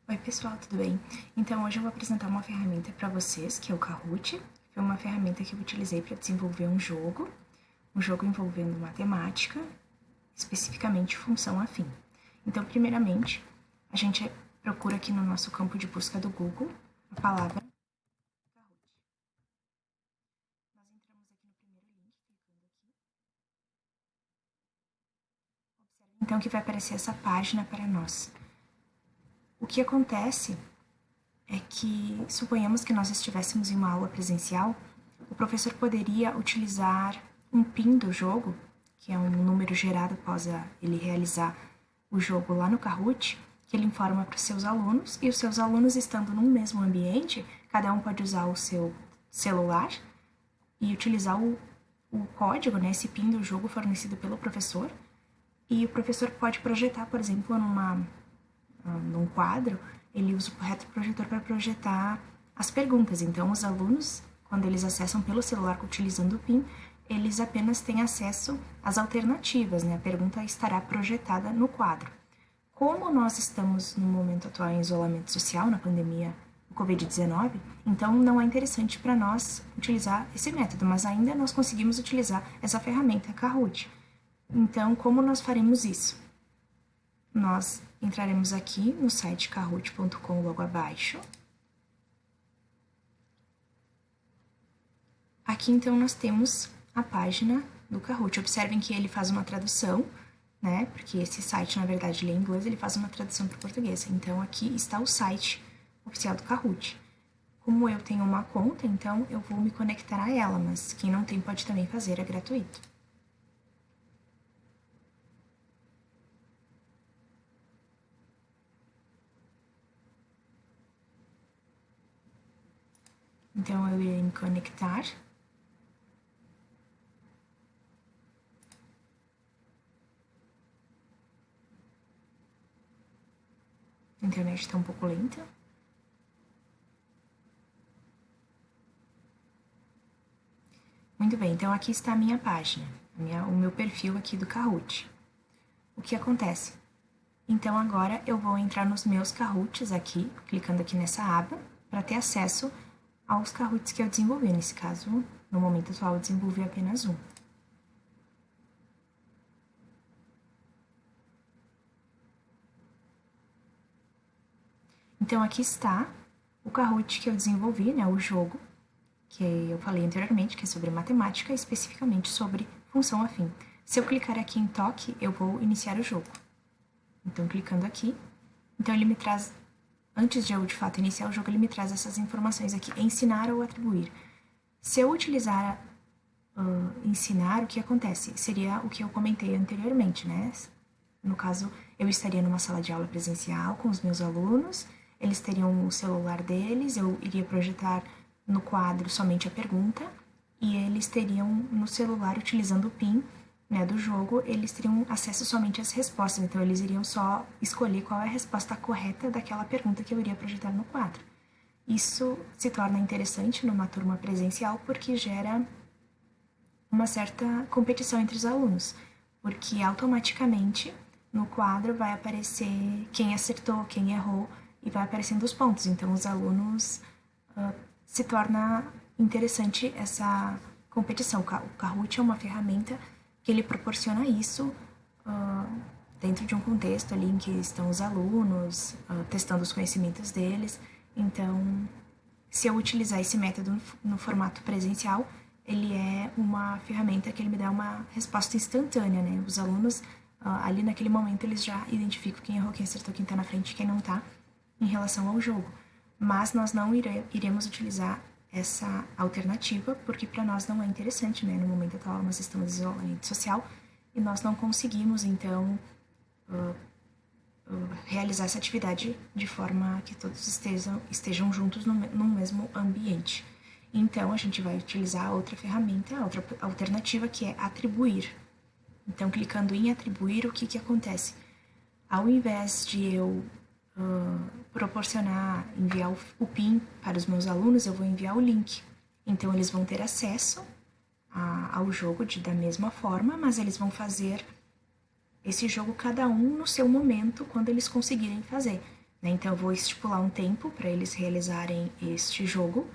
Oi pessoal, tudo bem? Então hoje eu vou apresentar uma ferramenta para vocês, que é o Kahoot. Foi uma ferramenta que eu utilizei para desenvolver um jogo envolvendo matemática, especificamente função afim. Então, primeiramente, a gente procura aqui no nosso campo de busca do Google a palavra Kahoot. Nós entramos aqui no primeiro link, clicando aqui. Observe então que vai aparecer essa página para nós. O que acontece é que, suponhamos que nós estivéssemos em uma aula presencial, o professor poderia utilizar um PIN do jogo, que é um número gerado após ele realizar o jogo lá no Kahoot, que ele informa para os seus alunos, e os seus alunos estando num mesmo ambiente, cada um pode usar o seu celular e utilizar o código, né, esse PIN do jogo fornecido pelo professor, e o professor pode projetar, por exemplo, num quadro, ele usa o retroprojetor para projetar as perguntas. Então, os alunos, quando eles acessam pelo celular utilizando o PIN, eles apenas têm acesso às alternativas, né? A pergunta estará projetada no quadro. Como nós estamos no momento atual em isolamento social, na pandemia do Covid-19, então não é interessante para nós utilizar esse método, mas ainda nós conseguimos utilizar essa ferramenta Kahoot. Então, como nós faremos isso? Nós entraremos aqui no site kahoot.com logo abaixo. Aqui, então, nós temos a página do Kahoot. Observem que ele faz uma tradução, né? Porque esse site, na verdade, ele é em inglês, ele faz uma tradução para o português. Então, aqui está o site oficial do Kahoot. Como eu tenho uma conta, então eu vou me conectar a ela, mas quem não tem pode também fazer, é gratuito. Então, eu irei me conectar. A internet está um pouco lenta. Muito bem, então aqui está a minha página, o meu perfil aqui do Kahoot. O que acontece? Então agora eu vou entrar nos meus Kahoots aqui, clicando aqui nessa aba, para ter acesso aos Kahoots que eu desenvolvi. Nesse caso, no momento atual, eu desenvolvi apenas um. Então aqui está o Kahoot que eu desenvolvi, né, o jogo, que eu falei anteriormente, que é sobre matemática, especificamente sobre função afim. Se eu clicar aqui em toque, eu vou iniciar o jogo. Então, clicando aqui, então ele me traz, antes de eu de fato iniciar o jogo, ele me traz essas informações aqui, ensinar ou atribuir. Se eu utilizar ensinar, o que acontece? Seria o que eu comentei anteriormente, né? No caso, eu estaria numa sala de aula presencial com os meus alunos, eles teriam o celular deles, eu iria projetar no quadro somente a pergunta, e eles teriam no celular, utilizando o PIN, né, do jogo, eles teriam acesso somente às respostas, então eles iriam só escolher qual é a resposta correta daquela pergunta que eu iria projetar no quadro. Isso se torna interessante numa turma presencial porque gera uma certa competição entre os alunos, porque automaticamente no quadro vai aparecer quem acertou, quem errou, e vai aparecendo os pontos. Então, os alunos se torna interessante essa competição. O Kahoot é uma ferramenta que ele proporciona isso dentro de um contexto ali em que estão os alunos testando os conhecimentos deles. Então, se eu utilizar esse método no formato presencial, ele é uma ferramenta que ele me dá uma resposta instantânea, né? Os alunos, ali naquele momento, eles já identificam quem errou, quem acertou, quem tá na frente e quem não tá em relação ao jogo. Mas nós não iremos utilizar essa alternativa, porque para nós não é interessante, né? No momento atual, nós estamos em isolamento social e nós não conseguimos, então, realizar essa atividade de forma que todos estejam juntos no mesmo ambiente. Então, a gente vai utilizar outra ferramenta, outra alternativa, que é atribuir. Então, clicando em atribuir, o que acontece? Ao invés de eu enviar o PIN para os meus alunos, eu vou enviar o link. Então, eles vão ter acesso ao jogo da mesma forma, mas eles vão fazer esse jogo cada um no seu momento, quando eles conseguirem fazer. né? Então, eu vou estipular um tempo para eles realizarem este jogo.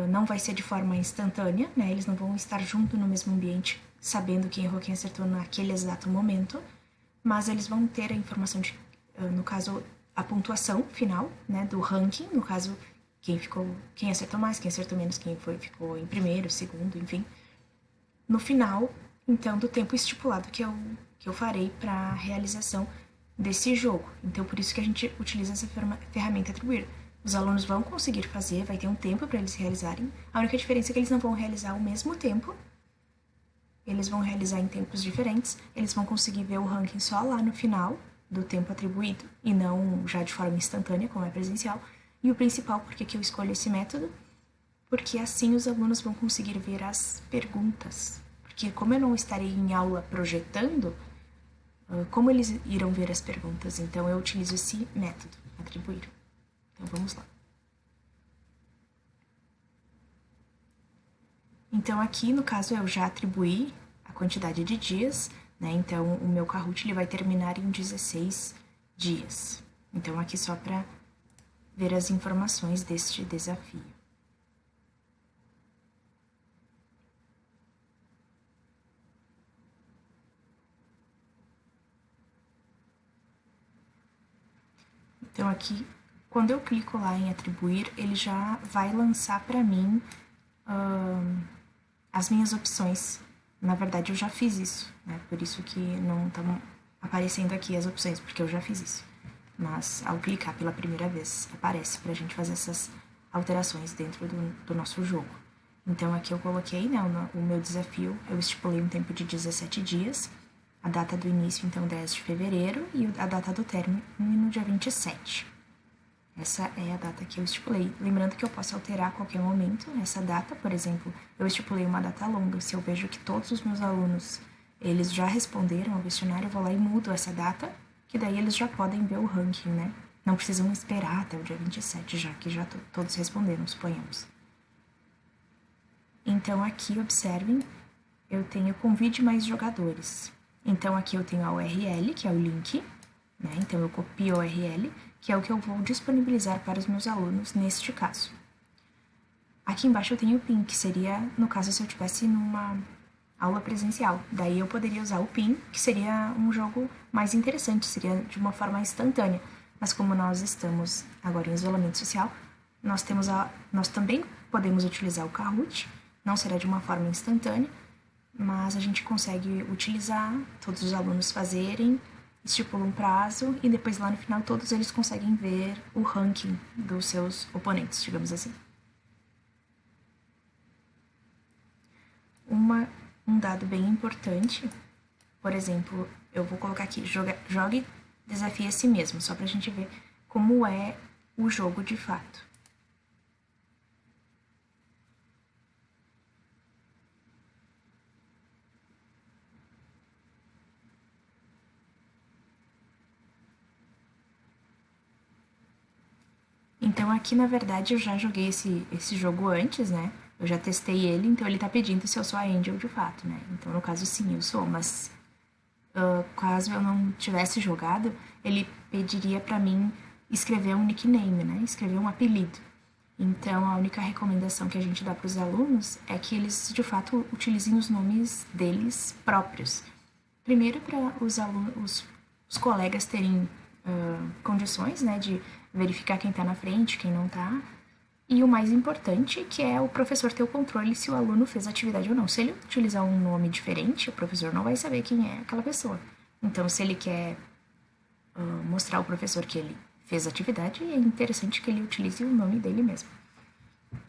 Não vai ser de forma instantânea, né? Eles não vão estar junto no mesmo ambiente, sabendo quem errou, quem acertou naquele exato momento, mas eles vão ter a informação de, no caso, a pontuação final, né, do ranking, no caso, quem acertou mais, quem acertou menos, ficou em primeiro, segundo, enfim. No final, então, do tempo estipulado que eu farei para a realização desse jogo. Então, por isso que a gente utiliza essa ferramenta atribuir. Os alunos vão conseguir fazer, vai ter um tempo para eles realizarem. A única diferença é que eles não vão realizar ao mesmo tempo. Eles vão realizar em tempos diferentes. Eles vão conseguir ver o ranking só lá no final do tempo atribuído e não já de forma instantânea, como é presencial. E o principal, por que eu escolho esse método? Porque assim os alunos vão conseguir ver as perguntas. Porque como eu não estarei em aula projetando, como eles irão ver as perguntas? Então eu utilizo esse método, atribuir. Então vamos lá. Então aqui no caso eu já atribuí a quantidade de dias, né? Então o meu Kahoot ele vai terminar em 16 dias. Então aqui só para ver as informações deste desafio. Então aqui, quando eu clico lá em atribuir, ele já vai lançar para mim as minhas opções. Na verdade, eu já fiz isso, né? Por isso que não estão aparecendo aqui as opções, porque eu já fiz isso. Mas ao clicar pela primeira vez, aparece para a gente fazer essas alterações dentro do nosso jogo. Então aqui eu coloquei, né, o meu desafio, eu estipulei um tempo de 17 dias, a data do início, então, 10 de fevereiro, e a data do término no dia 27. Essa é a data que eu estipulei. Lembrando que eu posso alterar a qualquer momento essa data. Por exemplo, eu estipulei uma data longa. Se eu vejo que todos os meus alunos eles já responderam ao questionário, eu vou lá e mudo essa data, que daí eles já podem ver o ranking, né? Não precisam esperar até o dia 27, já que já todos responderam, suponhamos. Então, aqui, observem, eu tenho convide mais jogadores. Então, aqui eu tenho a URL, que é o link, né? Então, eu copio a URL, que é o que eu vou disponibilizar para os meus alunos neste caso. Aqui embaixo eu tenho o PIN, que seria, no caso, se eu estivesse numa aula presencial. Daí eu poderia usar o PIN, que seria um jogo mais interessante, seria de uma forma instantânea. Mas como nós estamos agora em isolamento social, nós também podemos utilizar o Kahoot, não será de uma forma instantânea, mas a gente consegue utilizar, todos os alunos fazerem, estipula um prazo e depois lá no final todos eles conseguem ver o ranking dos seus oponentes, digamos assim. Um dado bem importante, por exemplo, eu vou colocar aqui, jogue, desafie a si mesmo, só pra gente ver como é o jogo de fato. Então aqui, na verdade, eu já joguei esse jogo antes, né? Eu já testei ele, então ele tá pedindo se eu sou a Angel de fato, né? Então, no caso, sim, eu sou, mas caso eu não tivesse jogado, ele pediria pra mim escrever um nickname, né? Escrever um apelido. Então, a única recomendação que a gente dá para os alunos é que eles, de fato, utilizem os nomes deles próprios. Primeiro, para os colegas terem condições, né, de verificar quem está na frente, quem não está. E o mais importante, que é o professor ter o controle se o aluno fez a atividade ou não. Se ele utilizar um nome diferente, o professor não vai saber quem é aquela pessoa. Então, se ele quer mostrar ao professor que ele fez a atividade, é interessante que ele utilize o nome dele mesmo.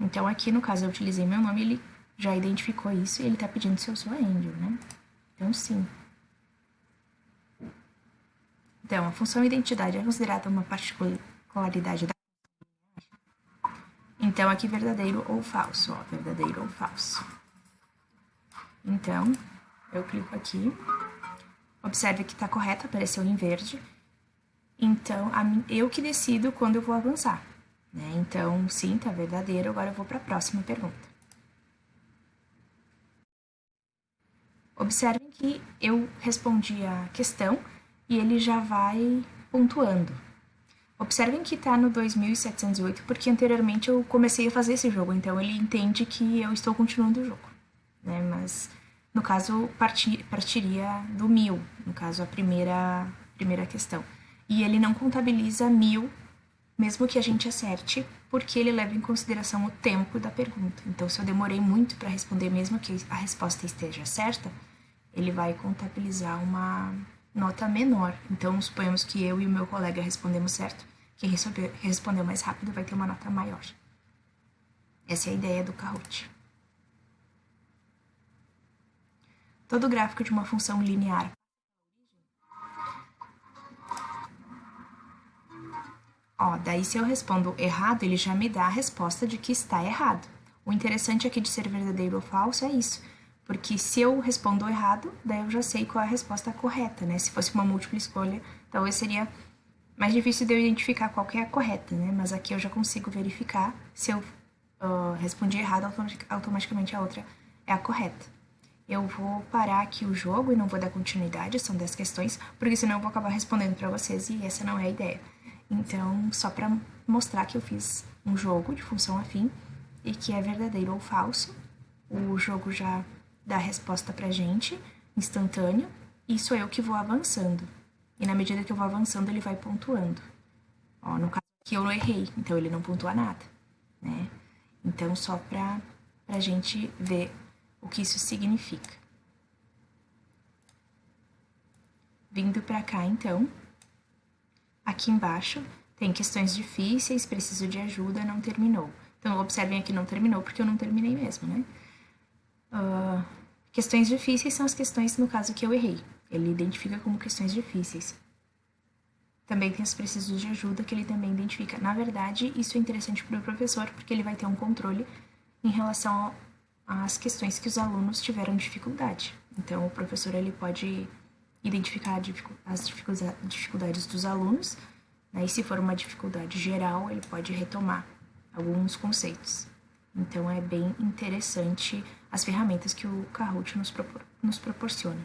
Então, aqui no caso, eu utilizei meu nome, ele já identificou isso e ele está pedindo se eu sou a Angel, né? Então, sim. Então, a função identidade é considerada uma particularidade da. Então, aqui verdadeiro ou falso, ó, verdadeiro ou falso. Então, eu clico aqui, observe que está correto, apareceu em verde. Então, eu que decido quando eu vou avançar, né? Então, sim, está verdadeiro, agora eu vou para a próxima pergunta. Observem que eu respondi a questão e ele já vai pontuando. Observem que tá no 2708, porque anteriormente eu comecei a fazer esse jogo, então ele entende que eu estou continuando o jogo, né? Mas, no caso, partiria do 1000, no caso, a primeira questão. E ele não contabiliza 1000, mesmo que a gente acerte, porque ele leva em consideração o tempo da pergunta. Então, se eu demorei muito para responder, mesmo que a resposta esteja certa, ele vai contabilizar uma nota menor. Então, suponhamos que eu e o meu colega respondemos certo. Quem respondeu mais rápido vai ter uma nota maior. Essa é a ideia do Kahoot. Todo gráfico de uma função linear. Daí se eu respondo errado, ele já me dá a resposta de que está errado. O interessante aqui de ser verdadeiro ou falso é isso. Porque se eu respondo errado, daí eu já sei qual é a resposta correta, né? Se fosse uma múltipla escolha, talvez seria mais difícil de eu identificar qual que é a correta, né? Mas aqui eu já consigo verificar se eu respondi errado, automaticamente a outra é a correta. Eu vou parar aqui o jogo e não vou dar continuidade, são 10 questões, porque senão eu vou acabar respondendo para vocês e essa não é a ideia. Então, só para mostrar que eu fiz um jogo de função afim e que é verdadeiro ou falso, o jogo já dá a resposta pra gente, instantâneo, e sou eu que vou avançando. E na medida que eu vou avançando, ele vai pontuando. No caso aqui eu não errei, então ele não pontua nada, né? Então, só pra gente ver o que isso significa. Vindo pra cá, então, aqui embaixo tem questões difíceis, preciso de ajuda, não terminou. Então, observem aqui, não terminou, porque eu não terminei mesmo, né? Questões difíceis são as questões, no caso, que eu errei. Ele identifica como questões difíceis. Também tem os precisos de ajuda, que ele também identifica. Na verdade, isso é interessante para o professor, porque ele vai ter um controle em relação às questões que os alunos tiveram dificuldade. Então, o professor ele pode identificar as dificuldades dos alunos, né? E se for uma dificuldade geral, ele pode retomar alguns conceitos. Então, é bem interessante as ferramentas que o Kahoot nos proporciona.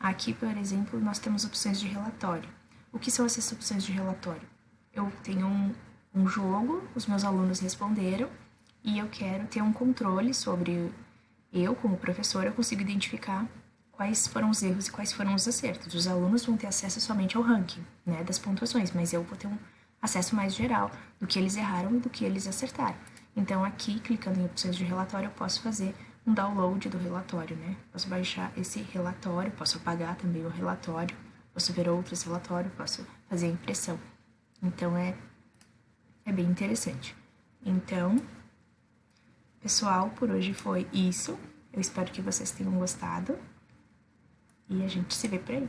Aqui, por exemplo, nós temos opções de relatório. O que são essas opções de relatório? Eu tenho um jogo, os meus alunos responderam, e eu quero ter um controle sobre eu, como professora, eu consigo identificar quais foram os erros e quais foram os acertos. Os alunos vão ter acesso somente ao ranking, né, das pontuações, mas eu vou ter um acesso mais geral do que eles erraram e do que eles acertaram. Então, aqui, clicando em opções de relatório, eu posso fazer um download do relatório, né? Posso baixar esse relatório, posso apagar também o relatório, posso ver outros relatórios, posso fazer a impressão. Então, é bem interessante. Então, pessoal, por hoje foi isso. Eu espero que vocês tenham gostado. E a gente se vê por aí.